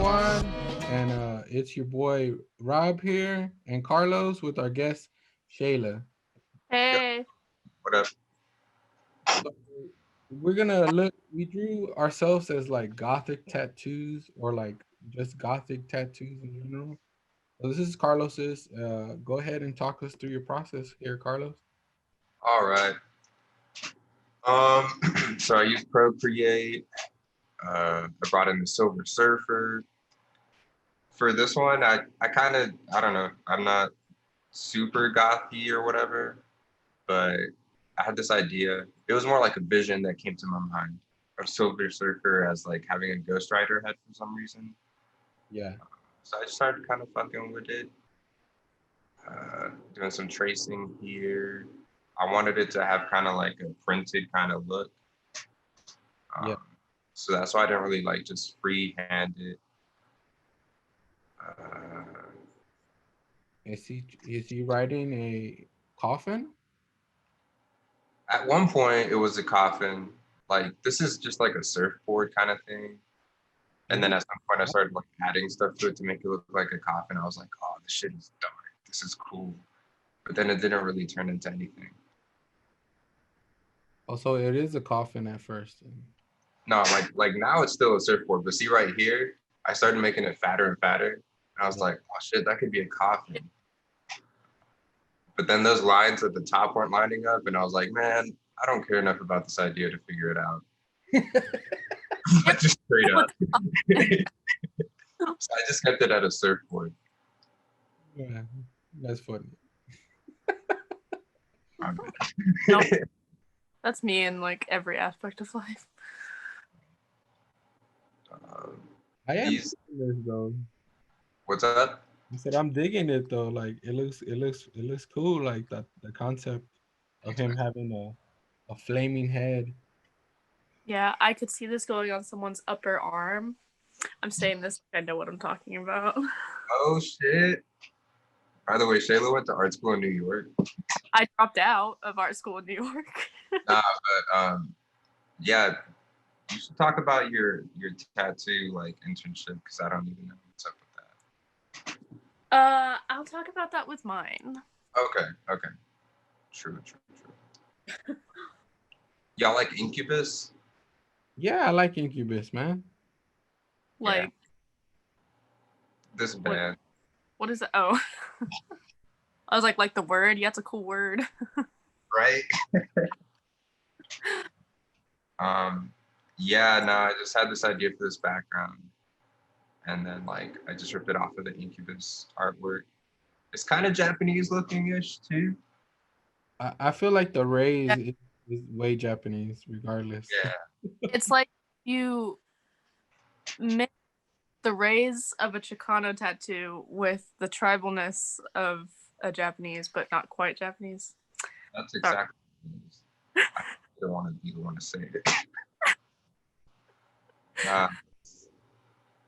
Squad, and it's your boy Rob here and Carlos with our guest Shayla. Hey. What up? So we're gonna look. We drew ourselves as like gothic tattoos or like just gothic tattoos in general. So this is Carlos's. Go ahead and talk us through your process here, Carlos. All right. So I use Procreate. I brought in the Silver Surfer. For this one, I kind of, I don't know, I'm not super gothy or whatever, but I had this idea. It was more like a vision that came to my mind of Silver Surfer as like having a Ghost Rider head for some reason. Yeah. So I just started kind of fucking with it, doing some tracing here. I wanted it to have kind of like a printed kind of look. Yeah. So that's why I didn't really like just freehand it. Is he riding a coffin? At one point, it was a coffin. Like, this is just like a surfboard kind of thing. And then at some point, I started like adding stuff to it to make it look like a coffin. I was like, oh, this shit is dark. This is cool. But then it didn't really turn into anything. Also, it is a coffin at first. No, like now it's still a surfboard. But see right here, I started making it fatter and fatter. And I was like, oh shit, that could be a coffin. But then those lines at the top weren't lining up. And I was like, man, I don't care enough about this idea to figure it out. Just straight up. So I just kept it at a surfboard. Yeah, that's funny. Nope. That's me in like every aspect of life. I am digging this though. What's that? I said I'm digging it though. Like it looks cool. Like that the concept of him having a flaming head. Yeah, I could see this going on someone's upper arm. I'm saying this, I know what I'm talking about. Oh shit. By the way, Shayla went to art school in New York. I dropped out of art school in New York. Nah, but yeah, you should talk about your tattoo like internship because I don't even know what's up with that. I'll talk about that with mine. Okay. True. Y'all like Incubus? Yeah, I like Incubus, man. Like yeah. This band. What is it? Oh. I was like the word? Yeah, it's a cool word. Right? Yeah, no, I just had this idea for this background. And then like I just ripped it off of the Incubus artwork. It's kind of Japanese looking-ish too. I feel like the rays is way Japanese, regardless. Yeah. It's like you mix the rays of a Chicano tattoo with the tribalness of a Japanese, but not quite Japanese. That's exactly what it is. I don't want to be the one to say it.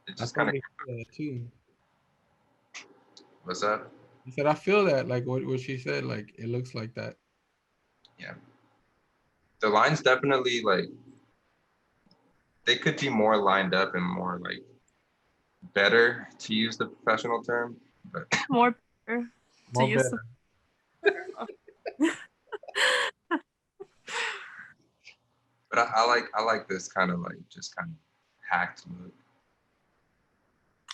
It just kind of too. What's that? He said I feel that, like what she said, like it looks like that. Yeah. The lines definitely like they could be more lined up and more like better, to use the professional term, but more better. More better. But I like this kind of like just kind of hacked look.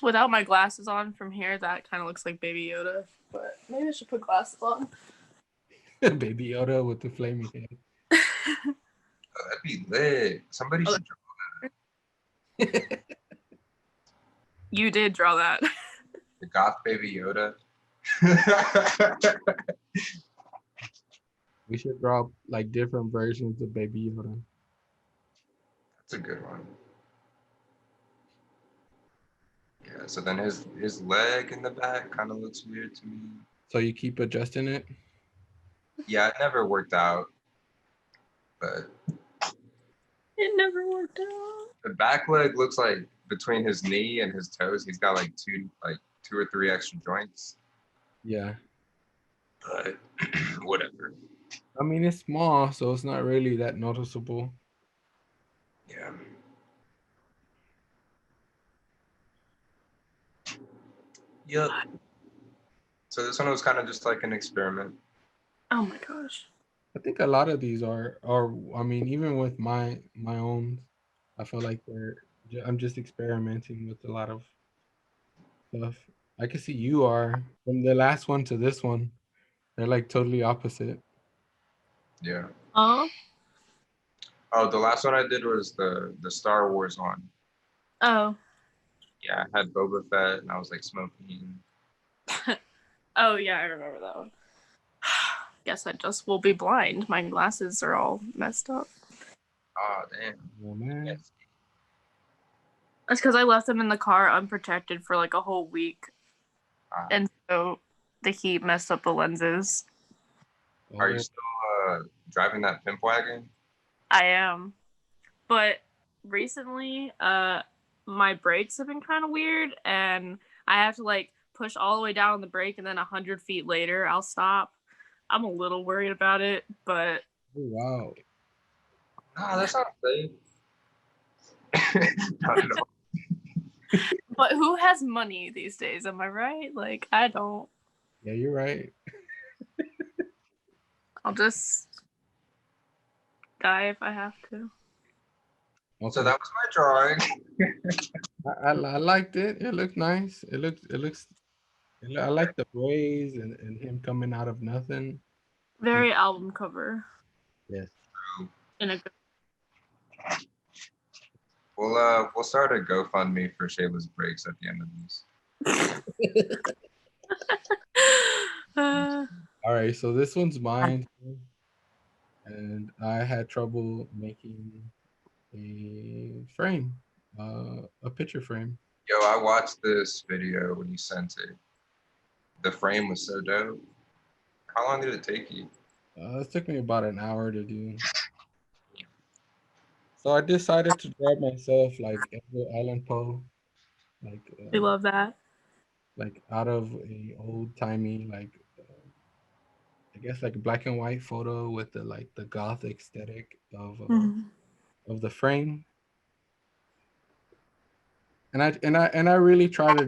Without my glasses on from here, that kind of looks like Baby Yoda. But maybe I should put glasses on. Baby Yoda with the flaming head. Oh, that'd be lit. Somebody should draw that. You did draw that. The goth Baby Yoda. We should draw like different versions of Baby Yoda. That's a good one. Yeah, so then his leg in the back kind of looks weird to me. So you keep adjusting it? Yeah, it never worked out. But it never worked out. The back leg looks like between his knee and his toes, he's got like two or three extra joints. Yeah. But whatever. I mean, it's small, so it's not really that noticeable. Yeah. Yep. So this one was kind of just like an experiment. Oh my gosh. I think a lot of these are, or I mean, even with my own, I feel like I'm just experimenting with a lot of stuff. I can see you are from the last one to this one. They're like totally opposite. Yeah. Oh. Oh, the last one I did was the Star Wars one. Oh. Yeah, I had Boba Fett and I was like smoking. Oh yeah, I remember that one. Guess I just will be blind. My glasses are all messed up. Oh damn. Oh man. Yes. That's because I left them in the car unprotected for like a whole week, Ah. and so the heat messed up the lenses. Are you Oh, still driving that pimp wagon? I am, but recently, my brakes have been kind of weird, and I have to like push all the way down on the brake, and then 100 feet later, I'll stop. I'm a little worried about it, but wow. No, that's not safe. Not at all. who has money these days? Am I right? Like I don't. Yeah, you're right. I'll just die if I have to. So Okay. that was my drawing. I liked it. It looked nice. I like the rays and him coming out of nothing. Very album cover Yes. in a good. We'll start a GoFundMe for Shayla's breaks at the end of this. All right, so this one's mine, and I had trouble making a frame, a picture frame. Yo, I watched this video when you sent it. The frame was so dope. How long did it take you? It took me about an hour to do. So I decided to draw myself like Edgar Allan Poe, like We love that. like out of a old timey I guess like black and white photo with the like the goth aesthetic of the frame. And I really try to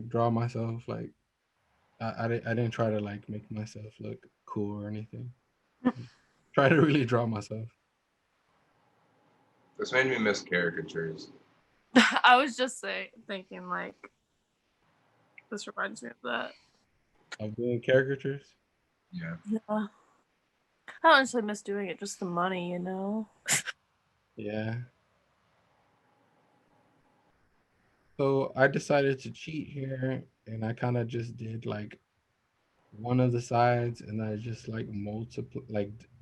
draw myself like I didn't try to like make myself look cool or anything. Try to really draw myself. This made me miss caricatures. I was just thinking like this reminds me of that. Of doing caricatures. Yeah. Yeah. I don't actually miss doing it, just the money, you know. Yeah. So I decided to cheat here and I kind of just did like one of the sides and I just like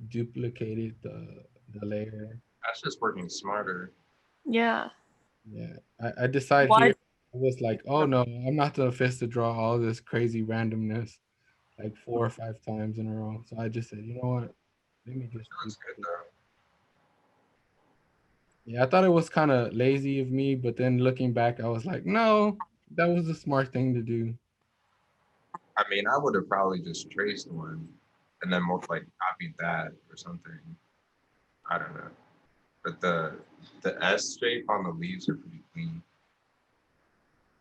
duplicated the layer. That's just working smarter. Yeah. Yeah. I decided Why? here I was like, oh no, I'm not the fist to draw all this crazy randomness like 4 or 5 times in a row. So I just said, you know what? Let me just It do looks good it. though. Yeah, I thought it was kind of lazy of me, but then looking back, I was like, no, that was a smart thing to do. I mean, I would have probably just traced one and then more like copied that or something. I don't know. But the S shape on the leaves are pretty clean.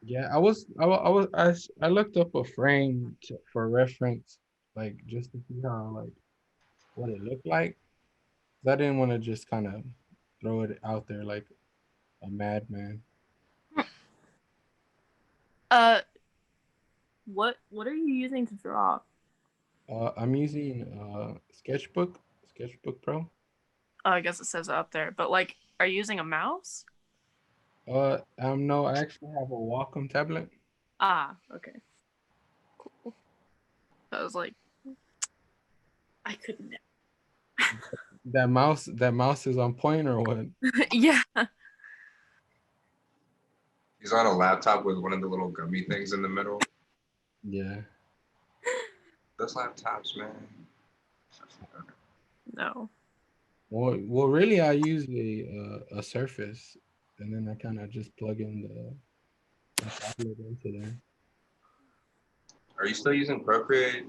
Yeah, I looked up a frame for reference, like just to see how like what it looked like. 'Cause I didn't want to just kind of throw it out there like a madman. Uh, what are you using to draw? I'm using Sketchbook Pro. Oh, I guess it says it up there, but like, are you using a mouse? No, I actually have a Wacom tablet. Ah, okay. Cool. I was like, I couldn't. That mouse is on point or what? Yeah. He's on a laptop with one of the little gummy things in the middle. Yeah. Those laptops, man. No. Well, really, I use a Surface, and then I kind of just plug in the tablet into there. Are you still using Procreate?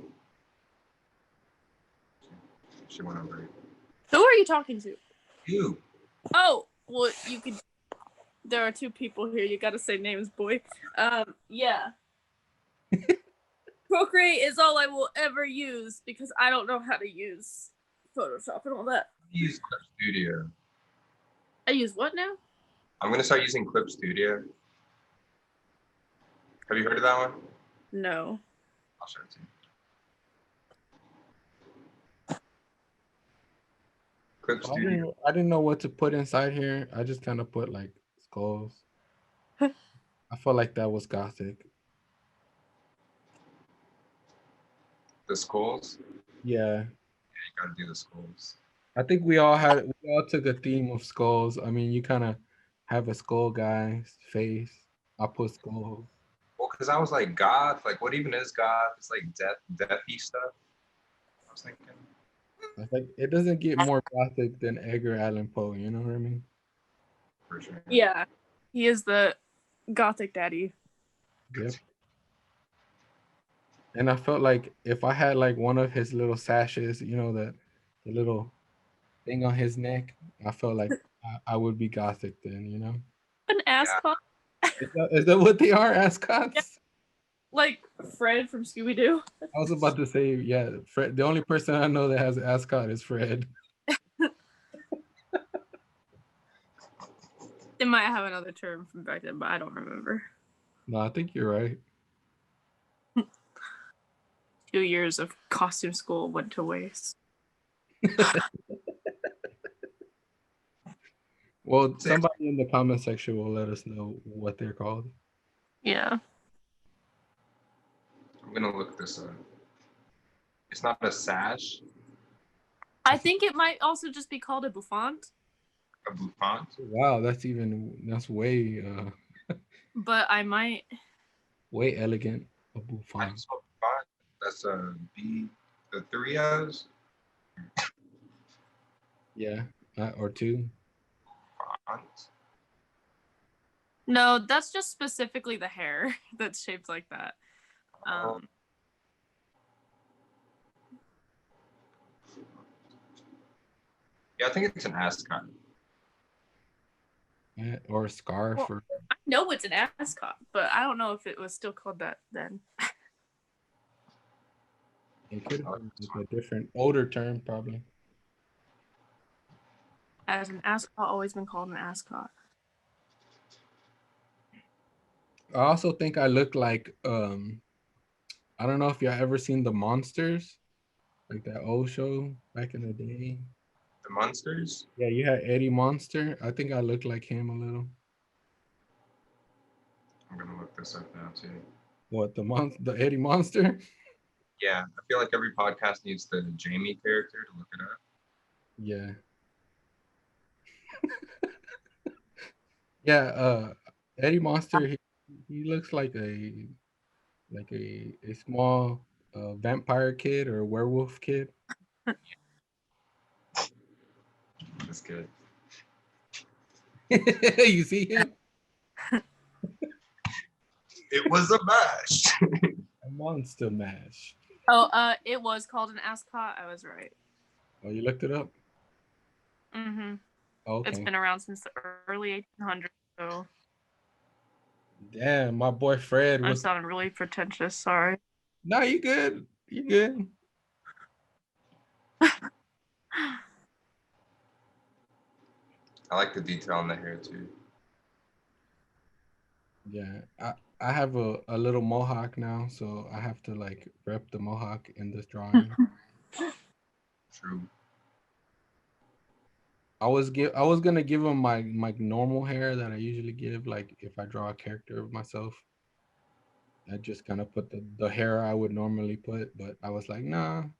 She went over. Who are you talking to? You. Oh, well, you could. There are two people here. You gotta say names, boy. Yeah. Procreate is all I will ever use because I don't know how to use Photoshop and all that. I use Clip Studio. I use what now? I'm gonna start using Clip Studio. Have you heard of that one? No. I'll show it to you. Clip Studio. I didn't know what to put inside here. I just kind of put like skulls. I felt like that was gothic. The skulls. Yeah. You gotta do the skulls. I think we all took a theme of skulls. I mean, you kind of have a skull guy's face. I put skulls. Well, because I was like, goth. Like, what even is goth? It's like deathy stuff. I was thinking. It's like it doesn't get more gothic than Edgar Allan Poe. You know what I mean? For sure. Yeah. He is the gothic daddy. Yep. And I felt like if I had like one of his little sashes, you know, the little thing on his neck, I felt like I would be gothic then, you know? An ascot? Is that what they are, ascots? Yeah. Like Fred from Scooby-Doo? I was about to say, yeah, Fred. The only person I know that has an ascot is Fred. They might have another term from back then, but I don't remember. No, I think you're right. 2 years of costume school went to waste. Well, somebody in the comment section will let us know what they're called. Yeah. I'm gonna look this up. It's not a sash. I think it might also just be called a bouffant. A bouffant. Wow, that's way But I might. way elegant. A I bouffant. just saw bouffant. That's a B. The 3 O's. Yeah, or 2. Bouffant. No, that's just specifically the hair that's shaped like that. Yeah, I think it's an ascot. Or a scarf. Well, I know it's an ascot, but I don't know if it was still called that then. It could have been a different, older term, probably. Has an ascot always been called an ascot? I also think I look like I don't know if y'all ever seen the Monsters, like that old show back in the day. The Monsters. Yeah, you had Eddie Monster. I think I look like him a little. I'm gonna look this up now too. What, the Eddie Monster? Yeah, I feel like every podcast needs the Jamie character to look it up. Yeah. Yeah, Eddie Monster, he looks like a small vampire kid or werewolf kid. That's good. You see him? It was a mash. A monster mash. Oh, it was called an ascot. I was right. Oh, you looked it up? Mm-hmm. Okay. It's been around since the early 1800s, so. Damn, my boy Fred I'm was. sounding really pretentious. Sorry. No, you good. You good. I like the detail on the hair too. Yeah, I have a little mohawk now, so I have to like rep the mohawk in this drawing. True. I was gonna give him my normal hair that I usually give, like if I draw a character of myself. I just kind of put the hair I would normally put, but I was like, nah, I'm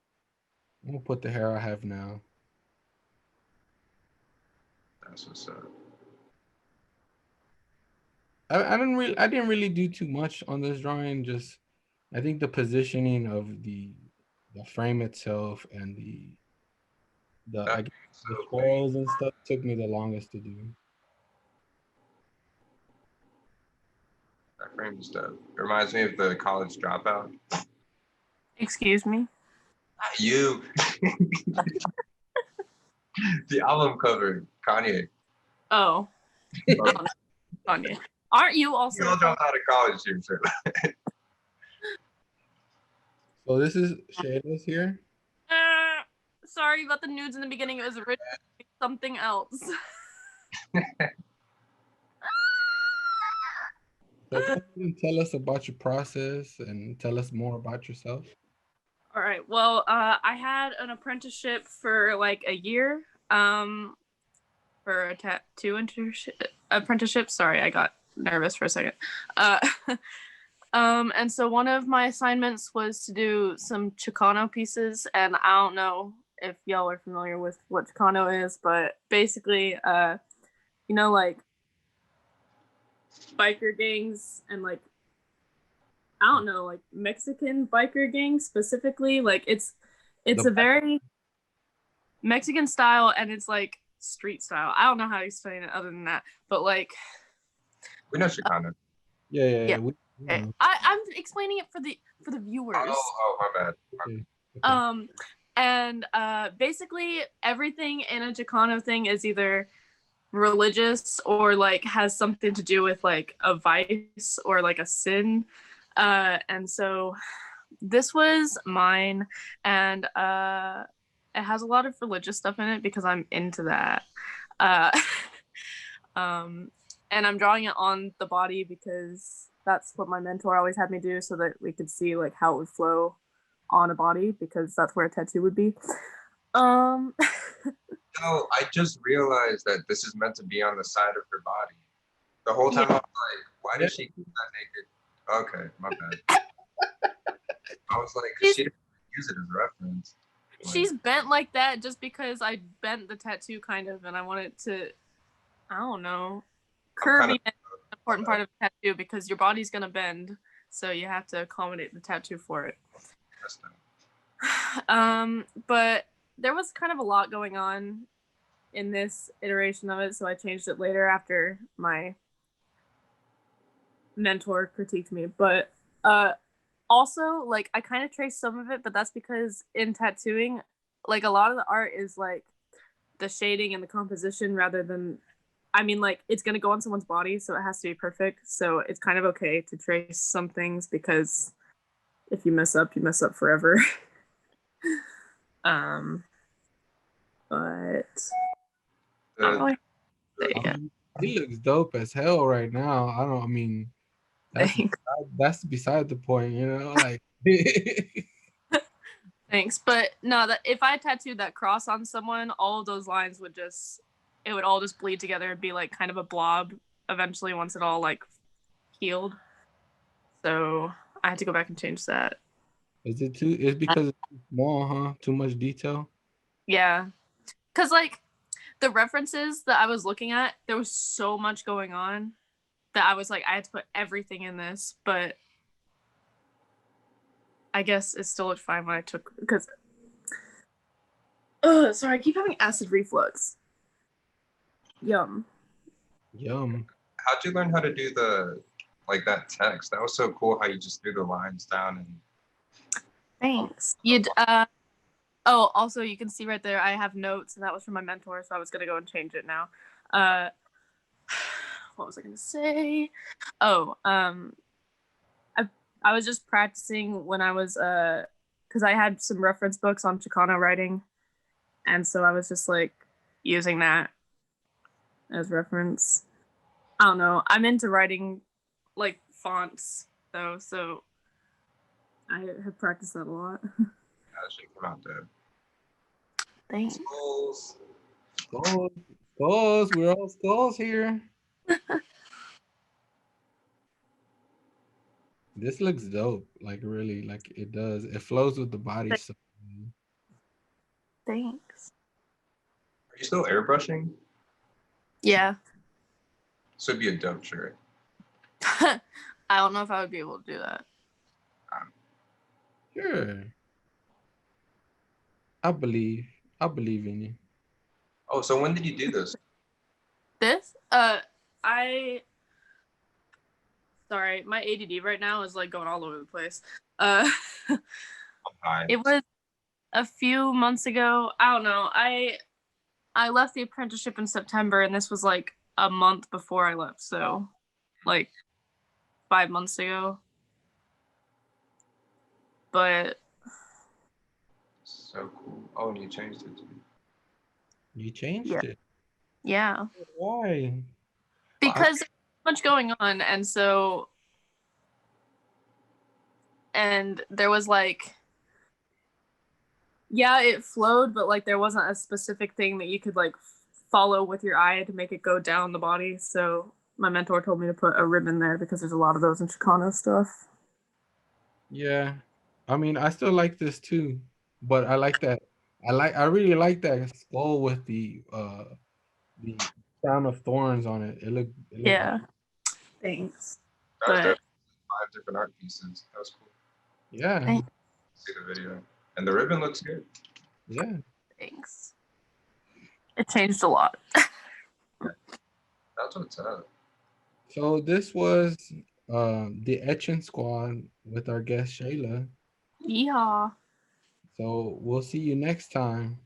gonna put the hair I have now. That's what's up. I didn't really do too much on this drawing. Just I think the positioning of the frame itself and the swirls and stuff took me the longest to do. That frame is dope. It reminds me of the College Dropout. Excuse me? Not you. The album cover, Kanye. Oh. Kanye. Aren't you also? You all dropped out of college here, sir. So this is Shayla's here. Sorry about the nudes in the beginning. It was originally something else. So go ahead and tell us about your process and tell us more about yourself. All right. Well, I had an apprenticeship for like a year. For a tattoo apprenticeship. Sorry, I got nervous for a second. Uh, and so one of my assignments was to do some Chicano pieces, and I don't know if y'all are familiar with what Chicano is, but basically, you know, like biker gangs and like I don't know, like Mexican biker gangs specifically. Like it's The a very Mexican style, and it's like street style. I don't know how to explain it other than that, but like We know Chicano. yeah. yeah. We Okay. know. I'm explaining it for the viewers. Oh, my bad. Okay. Okay. And basically everything in a Chicano thing is either religious or like has something to do with like a vice or like a sin. And so this was mine, and it has a lot of religious stuff in it because I'm into that. Uh, and I'm drawing it on the body because that's what my mentor always had me do, so that we could see like how it would flow on a body, because that's where a tattoo would be. Um, No, I just realized that this is meant to be on the side of her body. The whole time I was like, why does she keep that naked? Okay, my bad. I was like, because she didn't use it as reference. She's bent like that just because I bent the tattoo kind of, and I wanted to, I don't know, curvy is an important part of a tattoo because your body's gonna bend, so you have to accommodate the tattoo for it. But there was kind of a lot going on in this iteration of it, so I changed it later after my mentor critiqued me. But also, like, I kind of traced some of it, but that's because in tattooing, like, a lot of the art is like the shading and the composition rather than, I mean, like, it's gonna go on someone's body, so it has to be perfect. So it's kind of okay to trace some things because if you mess up, you mess up forever. But He looks dope as hell right now. I mean, that's beside the point, you know, like. Thanks, but no, that if I tattooed that cross on someone, all of those lines would it would all just bleed together and be like kind of a blob eventually once it all like healed. So I had to go back and change that. Is it too? It's because it's too small, huh? Too much detail. Yeah, because like the references that I was looking at, there was so much going on that I was like, I had to put everything in this, but I guess it still looked fine when I took because. Sorry, I keep having acid reflux. Yum. How'd you learn how to do that text? That was so cool how you just threw the lines down and. Thanks. Also you can see right there I have notes, and that was from my mentor, so I was gonna go and change it now. What was I gonna say? I was just practicing when I was because I had some reference books on Chicano writing, and so I was just like using that as reference. I don't know. I'm into writing like fonts though, so I have practiced that a lot. That should come out there. Thanks. Skulls. We're all skulls here. This looks dope. Like really, like it does. It flows with the body. So. Thanks. Are you still airbrushing? Yeah. This would be a dope shirt. I don't know if I would be able to do that. Sure. I believe in you. Oh, so when did you do this? Sorry, my ADD right now is like going all over the place. It was a few months ago. I don't know. I left the apprenticeship in September, and this was like a month before I left, so like 5 months ago. But So cool. Oh, and you changed it too. You changed Yeah. it. Yeah. Why? Because there's so much going on, and there was like, yeah, it flowed, but like there wasn't a specific thing that you could like follow with your eye to make it go down the body. So my mentor told me to put a ribbon there because there's a lot of those in Chicano stuff. Yeah. I mean, I still like this too, but I like that. I really like that skull with the crown of thorns on it. It looked Yeah. Thanks. That was But definitely 5 different art pieces. That was cool. yeah. thanks. See the video. And the ribbon looks good. Yeah. Thanks. It changed a lot. That's what's up. So this was the etching squad with our guest Shayla. Yeehaw. So we'll see you next time.